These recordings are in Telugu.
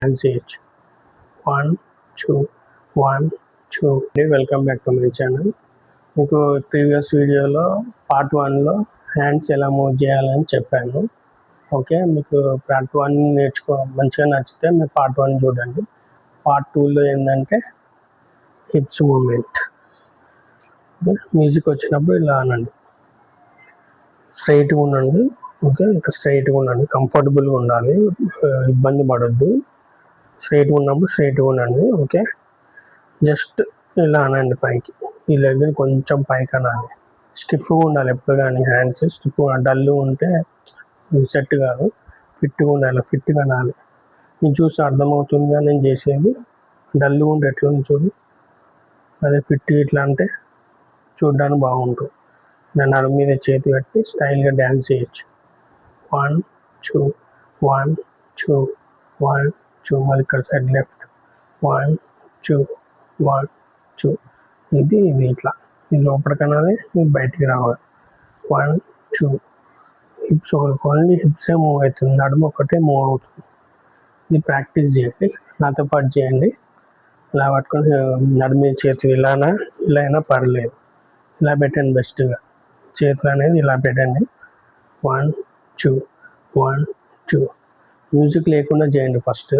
and CH. 1, 2, 1, 2. Welcome back to my channel. మీకు ప్రీవియస్ వీడియోలో పార్ట్ 1లో హ్యాండ్స్ ఎలా మూవ్ చేయాలని చెప్పాను. ఓకే, మీకు పార్ట్ 1 మంచిగా నచ్చితే మీరు పార్ట్ 1 చూడండి. పార్ట్ 2లో ఏంటంటే హిప్స్ మూమెంట్. మ్యూజిక్ వచ్చినప్పుడు ఇలా అనండి, స్ట్రైట్గా ఉండండి. ఓకే, ఇంకా స్ట్రైట్గా ఉండండి, కంఫర్టబుల్గా ఉండాలి, ఇబ్బంది పడొద్దు. స్ట్రైట్గా ఉన్నప్పుడు స్ట్రైట్గా ఉండండి. ఓకే, జస్ట్ ఇలా అనండి పైకి, ఈ లెగ్ని కొంచెం పైకి అనాలి. స్టిఫ్గా ఉండాలి ఎప్పుడు కానీ, హ్యాండ్స్ స్టిఫ్గా, డల్గా ఉంటే సెట్ కాదు. ఫిట్గా ఉండాలి, ఫిట్గా అనాలి. నేను చూసి అర్థమవుతుందిగా నేను చేసేది. డల్గా ఉంటే ఎట్లా చూడు, అదే ఫిట్ ఇట్లా అంటే చూడడానికి బాగుంటుంది. నేను నడుము మీద చేతి పెట్టి స్టైల్గా డ్యాన్స్ చేయొచ్చు. 1, 2, 1, 2, 1, 2. మళ్ళీ ఇక్కడ సైడ్ లెఫ్ట్ 1, 2, 1, 2. ఇది ఇట్లా, ఇది లోపలికి అనాలి, ఇది బయటికి రావాలి. 1, 2. హిప్స్ ఓన్లీ హిప్సే మూవ్ అవుతుంది, నడుము ఒకటే మూవ్ అవుతుంది. ఇది ప్రాక్టీస్ చేయండి, నాతో పాటు చేయండి. ఇలా పట్టుకొని నడుము మీద చేతులు ఇలా అయినా పర్లేదు, ఇలా పెట్టండి. బెస్ట్గా చేతులు అనేది ఇలా పెట్టండి. 1, 2, 1, 2. మ్యూజిక్ లేకుండా చేయండి. ఫస్ట్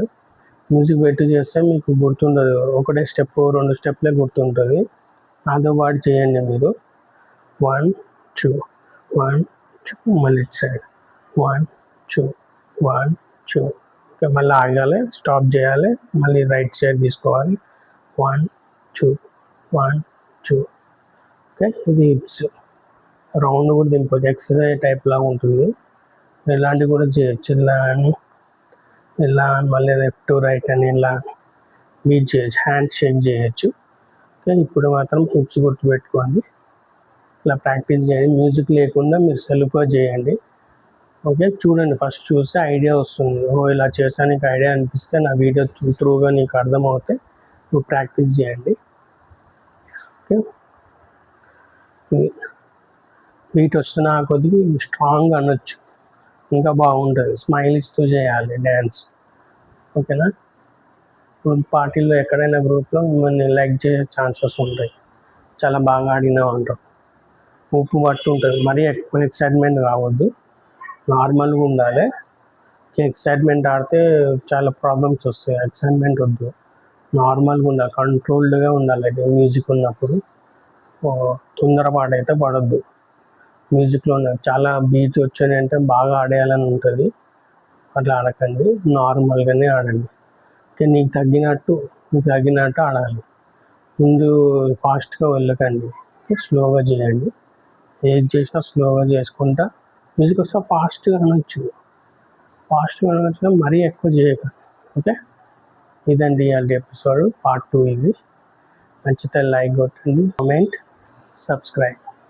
మ్యూజిక్ పెట్టి చేస్తే మీకు గుర్తుండదు, ఒకటే స్టెప్ 2 స్టెప్లే గుర్తుంటుంది. నాతో పాటు చేయండి మీరు. 1, 2, 1, 2. మళ్ళీ ఇటు సైడ్ 1, 2, 1, 2. ఓకే, మళ్ళీ ఆగాలి, స్టాప్ చేయాలి, మళ్ళీ రైట్ సైడ్ తీసుకోవాలి. 1, 2, 1, 2. ఓకే, ఇది హిప్స్ రౌండ్ కూడా దింపొచ్చు, ఎక్సర్సైజ్ టైప్ లాగా ఉంటుంది. ఇలాంటివి కూడా చేయొచ్చు. ఇలా మళ్ళీ లెఫ్ట్ రైట్ అని ఇలా బీట్ చేయొచ్చు, హ్యాండ్స్ షేక్ చేయొచ్చు. ఓకే, ఇప్పుడు మాత్రం హిప్స్ గుర్తుపెట్టుకోండి, ఇలా ప్రాక్టీస్ చేయండి. మ్యూజిక్ లేకుండా మీరు సెల్ఫ్గా చేయండి. ఓకే, చూడండి, ఫస్ట్ చూస్తే ఐడియా వస్తుంది. ఇలా చేసాను, నీకు ఐడియా అనిపిస్తే నా వీడియో త్రూగా నీకు అర్థమవుతే నువ్వు ప్రాక్టీస్ చేయండి. ఓకే, బీట్ వస్తున్నా కొద్దిగా స్ట్రాంగ్ అనొచ్చు, ఇంకా బాగుంటుంది. స్మైల్ ఇస్తూ చేయాలి డ్యాన్స్. ఓకేనా, ఇప్పుడు పార్టీలో ఎక్కడైనా గ్రూప్లో మిమ్మల్ని లైక్ చేసే ఛాన్సెస్ ఉంటాయి. చాలా బాగా ఆడినావు అంటారు, ఉప్పు పట్టు ఉంటుంది. మరీ ఎక్కువ ఎక్సైట్మెంట్ కావద్దు, నార్మల్గా ఉండాలి. ఎక్సైట్మెంట్ ఆడితే చాలా ప్రాబ్లమ్స్ వస్తాయి. ఎక్సైట్మెంట్ వద్దు, నార్మల్గా ఉండాలి, కంట్రోల్డ్గా ఉండాలి. మ్యూజిక్ ఉన్నప్పుడు తొందరపాటు అయితే పడద్దు. మ్యూజిక్లో చాలా బీట్ వచ్చాయి అంటే బాగా ఆడేయాలని ఉంటుంది, అట్లా ఆడకండి, నార్మల్గానే ఆడండి. ఓకే, నీకు తగ్గినట్టు ఆడాలి. ముందు ఫాస్ట్గా వెళ్ళకండి, స్లోగా చేయండి. ఏది చేసినా స్లోగా చేసుకుంటా. మ్యూజిక్ వస్తే ఫాస్ట్గా అనొచ్చు, మరీ ఎక్కువ చేయకండి. ఓకే, ఇదండి ఇవాళ ఎపిసోడ్ పార్ట్ 2. ఇది నచ్చితే లైక్ కొట్టండి, కామెంట్, సబ్స్క్రైబ్.